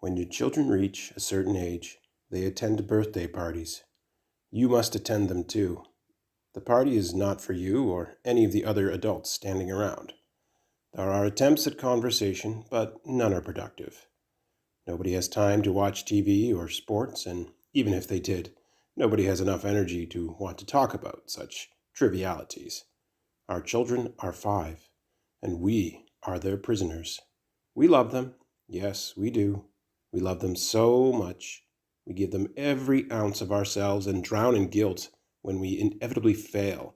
When your children reach a certain age, they attend birthday parties. You must attend them too. The party is not for you or any of the other adults standing around. There are attempts at conversation, but none are productive. Nobody has time to watch TV or sports, and even if they did, nobody has enough energy to want to talk about such trivialities. Our children are 5, and we are their prisoners. We love them. Yes, we do. We love them so much. We give them every ounce of ourselves and drown in guilt when we inevitably fail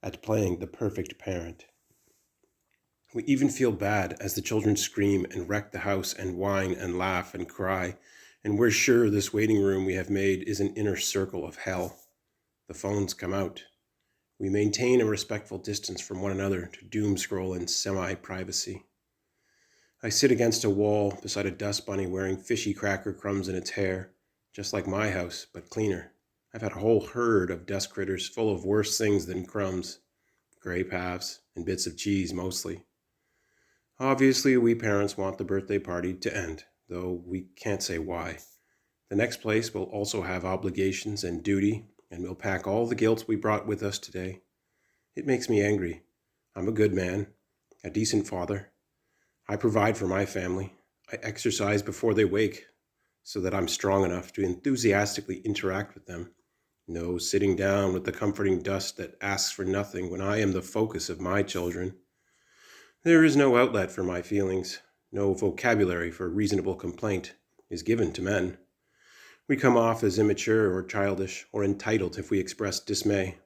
at playing the perfect parent. We even feel bad as the children scream and wreck the house and whine and laugh and cry, and we're sure this waiting room we have made is an inner circle of hell. The phones come out. We maintain a respectful distance from one another to doom scroll in semi-privacy. I sit against a wall beside a dust bunny wearing fishy cracker crumbs in its hair, just like my house, but cleaner. I've had a whole herd of dust critters full of worse things than crumbs, gray paths, and bits of cheese mostly. Obviously, we parents want the birthday party to end, though we can't say why. The next place will also have obligations and duty, and we'll pack all the guilt we brought with us today. It makes me angry. I'm a good man, a decent father. I provide for my family. I exercise before they wake so that I'm strong enough to enthusiastically interact with them. No sitting down with the comforting dust that asks for nothing when I am the focus of my children. There is no outlet for my feelings. No vocabulary for reasonable complaint is given to men. We come off as immature or childish or entitled if we express dismay.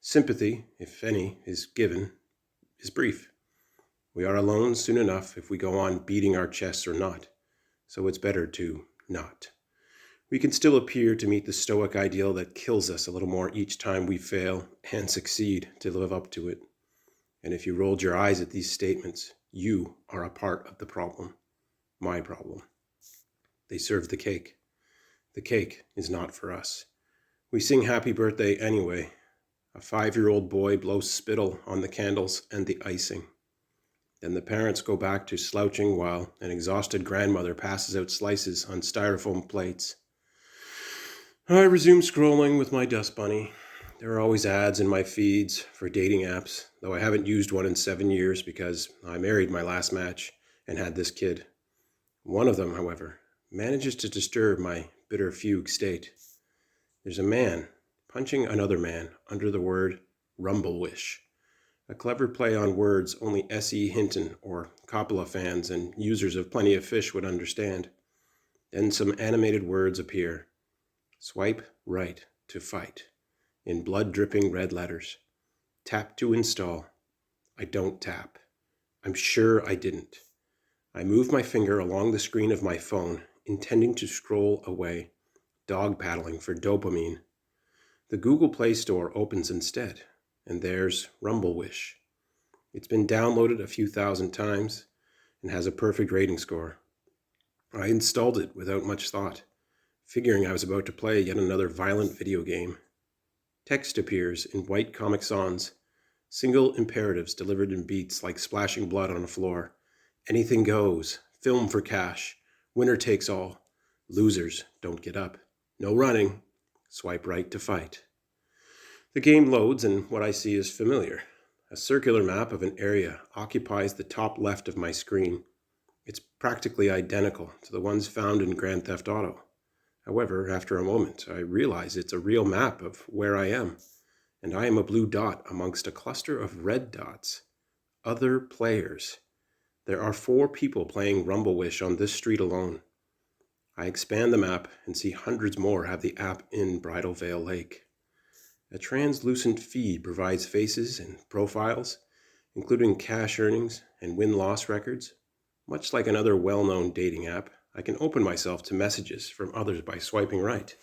Sympathy, if any, is brief. We are alone soon enough if we go on beating our chests or not, so it's better to not. We can still appear to meet the stoic ideal that kills us a little more each time we fail and succeed to live up to it. And if you rolled your eyes at these statements, you are a part of the problem, my problem. They serve the cake. The cake is not for us. We sing happy birthday anyway. A 5-year-old boy blows spittle on the candles and the icing. Then the parents go back to slouching while an exhausted grandmother passes out slices on styrofoam plates. I resume scrolling with my dust bunny. There are always ads in my feeds for dating apps, though I haven't used one in 7 years because I married my last match and had this kid. One of them, however, manages to disturb my bitter fugue state. There's a man punching another man under the word Rumblewish. A clever play on words only S.E. Hinton or Coppola fans and users of Plenty of Fish would understand. Then some animated words appear. Swipe right to fight, in blood-dripping red letters. Tap to install. I don't tap. I'm sure I didn't. I move my finger along the screen of my phone, intending to scroll away, dog paddling for dopamine. The Google Play Store opens instead. And there's Rumblewish. It's been downloaded a few thousand times and has a perfect rating score. I installed it without much thought, figuring I was about to play yet another violent video game. Text appears in white Comic Sans, single imperatives delivered in beats like splashing blood on a floor. Anything goes, film for cash, winner takes all, losers don't get up, no running, swipe right to fight. The game loads and what I see is familiar. A circular map of an area occupies the top left of my screen. It's practically identical to the ones found in Grand Theft Auto. However, after a moment, I realize it's a real map of where I am, and I am a blue dot amongst a cluster of red dots. Other players. There are 4 people playing Rumblewish on this street alone. I expand the map and see hundreds more have the app in Bridal Veil Lake. A translucent feed provides faces and profiles, including cash earnings and win-loss records. Much like another well-known dating app, I can open myself to messages from others by swiping right,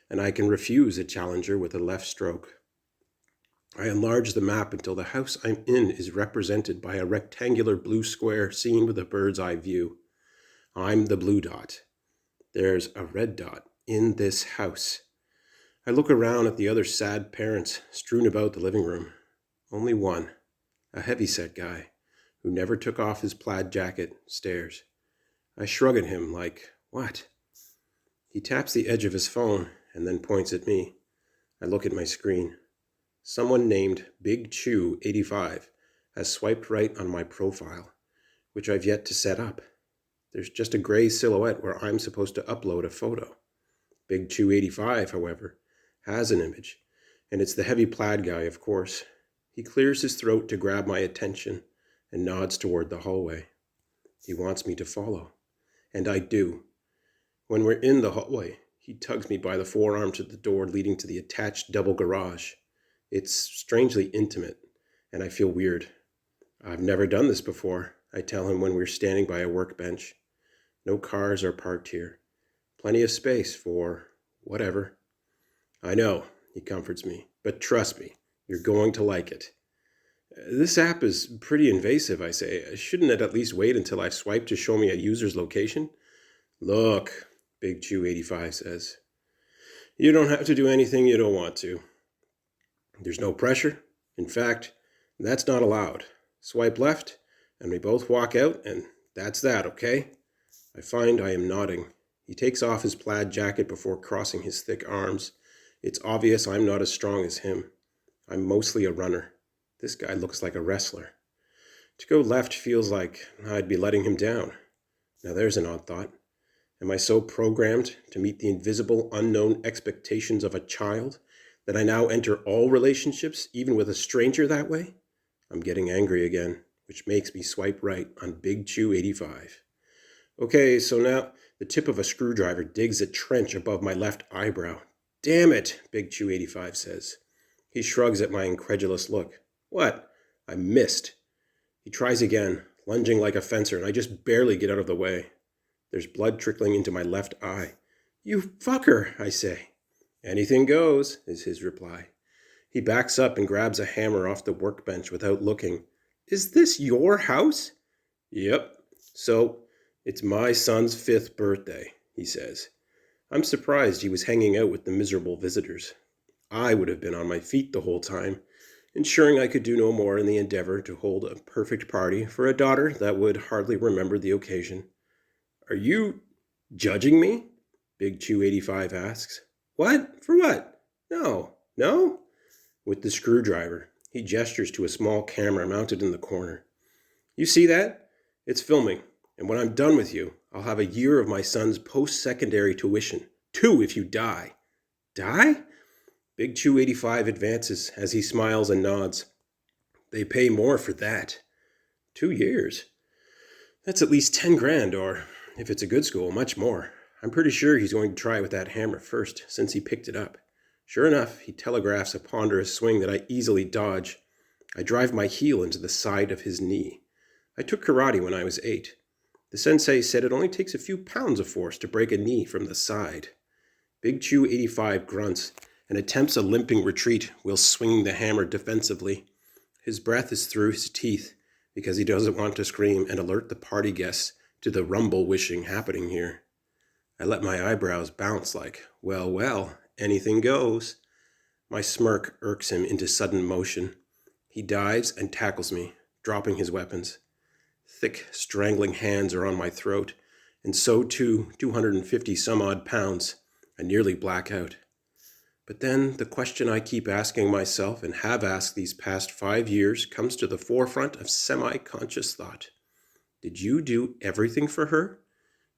and I can refuse a challenger with a left stroke. I enlarge the map until the house I'm in is represented by a rectangular blue square seen with a bird's eye view. I'm the blue dot. There's a red dot in this house. I look around at the other sad parents strewn about the living room. Only one, a heavy-set guy, who never took off his plaid jacket, stares. I shrug at him like, What? He taps the edge of his phone and then points at me. I look at my screen. Someone named Big Chew 85 has swiped right on my profile, which I've yet to set up. There's just a gray silhouette where I'm supposed to upload a photo. Big Chew 85, however, has an image, and it's the heavy plaid guy, of course. He clears his throat to grab my attention and nods toward the hallway. He wants me to follow, and I do. When we're in the hallway, he tugs me by the forearm to the door leading to the attached double garage. It's strangely intimate, and I feel weird. I've never done this before, I tell him when we're standing by a workbench. No cars are parked here. Plenty of space for whatever. I know, he comforts me, but trust me, you're going to like it. This app is pretty invasive, I say. Shouldn't it at least wait until I've swiped to show me a user's location? Look, Big Chew 85 says, you don't have to do anything you don't want to. There's no pressure. In fact, that's not allowed. Swipe left, and we both walk out, and that's that, okay? I find I am nodding. He takes off his plaid jacket before crossing his thick arms. It's obvious I'm not as strong as him. I'm mostly a runner. This guy looks like a wrestler. To go left feels like I'd be letting him down. Now there's an odd thought. Am I so programmed to meet the invisible, unknown expectations of a child that I now enter all relationships, even with a stranger, that way? I'm getting angry again, which makes me swipe right on Big Chew 85. Okay, so now the tip of a screwdriver digs a trench above my left eyebrow. Damn it, Big Chew 85 says. He shrugs at my incredulous look. What? I missed. He tries again, lunging like a fencer, and I just barely get out of the way. There's blood trickling into my left eye. You fucker, I say. Anything goes, is his reply. He backs up and grabs a hammer off the workbench without looking. Is this your house? Yep. So, it's my son's 5th birthday, he says. I'm surprised he was hanging out with the miserable visitors. I would have been on my feet the whole time, ensuring I could do no more in the endeavor to hold a perfect party for a daughter that would hardly remember the occasion. Are you judging me? Big Chew 85 asks. What? For what? No. No? With the screwdriver, he gestures to a small camera mounted in the corner. You see that? It's filming, and when I'm done with you, I'll have a year of my son's post-secondary tuition. 2 if you die. Die? Big Chew 85 advances as he smiles and nods. They pay more for that. 2 years? That's at least 10 grand, or, if it's a good school, much more. I'm pretty sure he's going to try with that hammer first, since he picked it up. Sure enough, he telegraphs a ponderous swing that I easily dodge. I drive my heel into the side of his knee. I took karate when I was 8. The sensei said it only takes a few pounds of force to break a knee from the side. Big Chew 85 grunts and attempts a limping retreat while swinging the hammer defensively. His breath is through his teeth because he doesn't want to scream and alert the party guests to the rumble-wishing happening here. I let my eyebrows bounce like, well, anything goes. My smirk irks him into sudden motion. He dives and tackles me, dropping his weapons. Thick, strangling hands are on my throat, and so too 250 some odd pounds. I nearly black out. But then the question I keep asking myself and have asked these past 5 years comes to the forefront of semi-conscious thought. Did you do everything for her?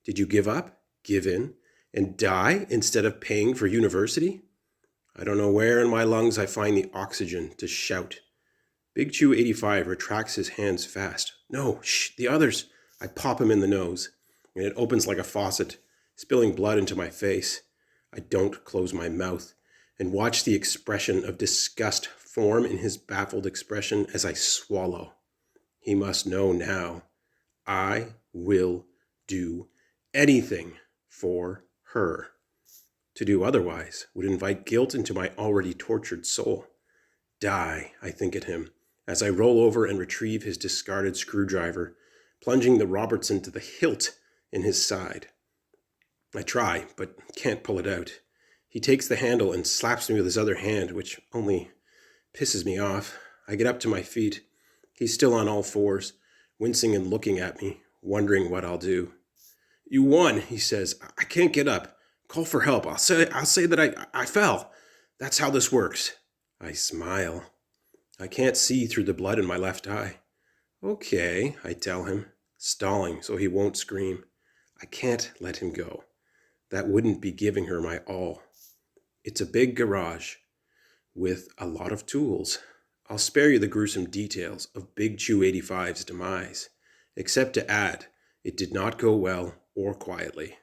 Did you give up, give in, and die instead of paying for university? I don't know where in my lungs I find the oxygen to shout. Big Chew 85 retracts his hands fast. No, shh, the others. I pop him in the nose, and it opens like a faucet, spilling blood into my face. I don't close my mouth and watch the expression of disgust form in his baffled expression as I swallow. He must know now. I will do anything for her. To do otherwise would invite guilt into my already tortured soul. Die, I think at him, as I roll over and retrieve his discarded screwdriver, plunging the Robertson to the hilt in his side. I try, but can't pull it out. He takes the handle and slaps me with his other hand, which only pisses me off. I get up to my feet. He's still on all fours, wincing and looking at me, wondering what I'll do. You won, he says. I can't get up. Call for help. I'll say that I fell. That's how this works. I smile. I can't see through the blood in my left eye. Okay, I tell him, stalling so he won't scream. I can't let him go. That wouldn't be giving her my all. It's a big garage with a lot of tools. I'll spare you the gruesome details of Big Chew 85's demise, except to add, it did not go well or quietly.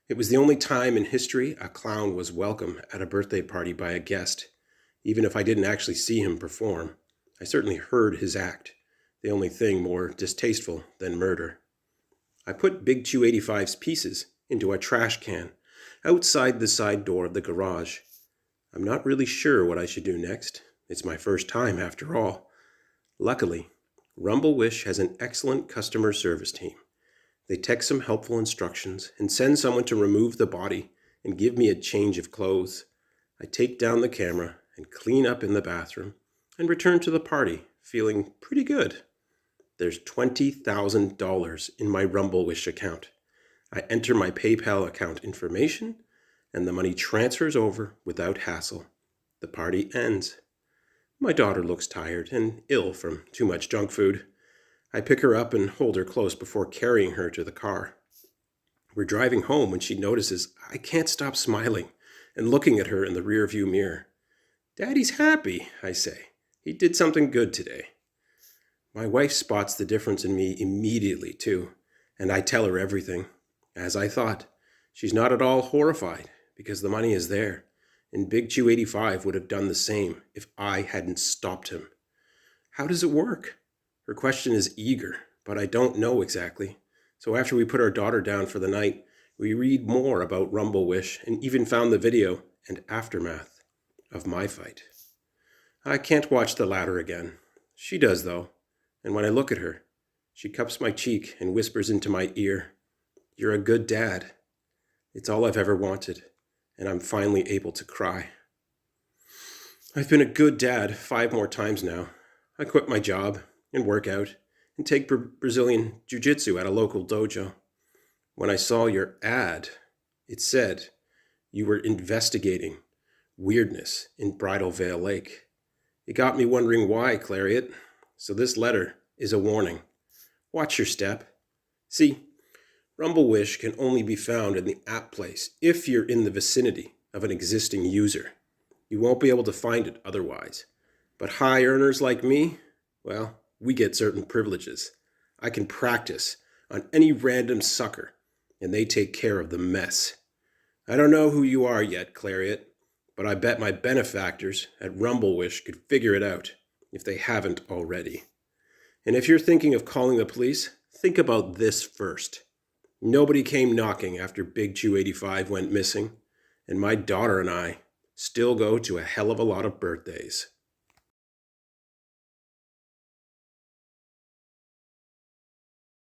It was the only time in history a clown was welcome at a birthday party by a guest. Even if I didn't actually see him perform, I certainly heard his act, the only thing more distasteful than murder. I put Big Chew 85's pieces into a trash can outside the side door of the garage. I'm not really sure what I should do next. It's my first time after all. Luckily, Rumblewish has an excellent customer service team. They text some helpful instructions and send someone to remove the body and give me a change of clothes. I take down the camera and clean up in the bathroom and return to the party feeling pretty good. There's $20,000 in my Rumblewish account. I enter my PayPal account information and the money transfers over without hassle. The party ends. My daughter looks tired and ill from too much junk food. I pick her up and hold her close before carrying her to the car. We're driving home when she notices I can't stop smiling and looking at her in the rearview mirror. Daddy's happy, I say. He did something good today. My wife spots the difference in me immediately, too, and I tell her everything. As I thought, she's not at all horrified because the money is there, and Big Chew 85 would have done the same if I hadn't stopped him. How does it work? Her question is eager, but I don't know exactly. So after we put our daughter down for the night, we read more about Rumblewish and even found the video and aftermath of my fight. I can't watch the latter again. She does, though, and when I look at her, she cups my cheek and whispers into my ear, "You're a good dad." It's all I've ever wanted, and I'm finally able to cry. I've been a good dad 5 more times now. I quit my job and work out and take Brazilian jiu-jitsu at a local dojo. When I saw your ad, it said you were investigating weirdness in Bridal Veil Lake. It got me wondering why, Clariot. So this letter is a warning. Watch your step. See, Rumblewish can only be found in the app place if you're in the vicinity of an existing user. You won't be able to find it otherwise. But high earners like me, well, we get certain privileges. I can practice on any random sucker, and they take care of the mess. I don't know who you are yet, Clariot, but I bet my benefactors at Rumblewish could figure it out if they haven't already. And if you're thinking of calling the police, think about this first. Nobody came knocking after Big Chew 85 went missing, and my daughter and I still go to a hell of a lot of birthdays.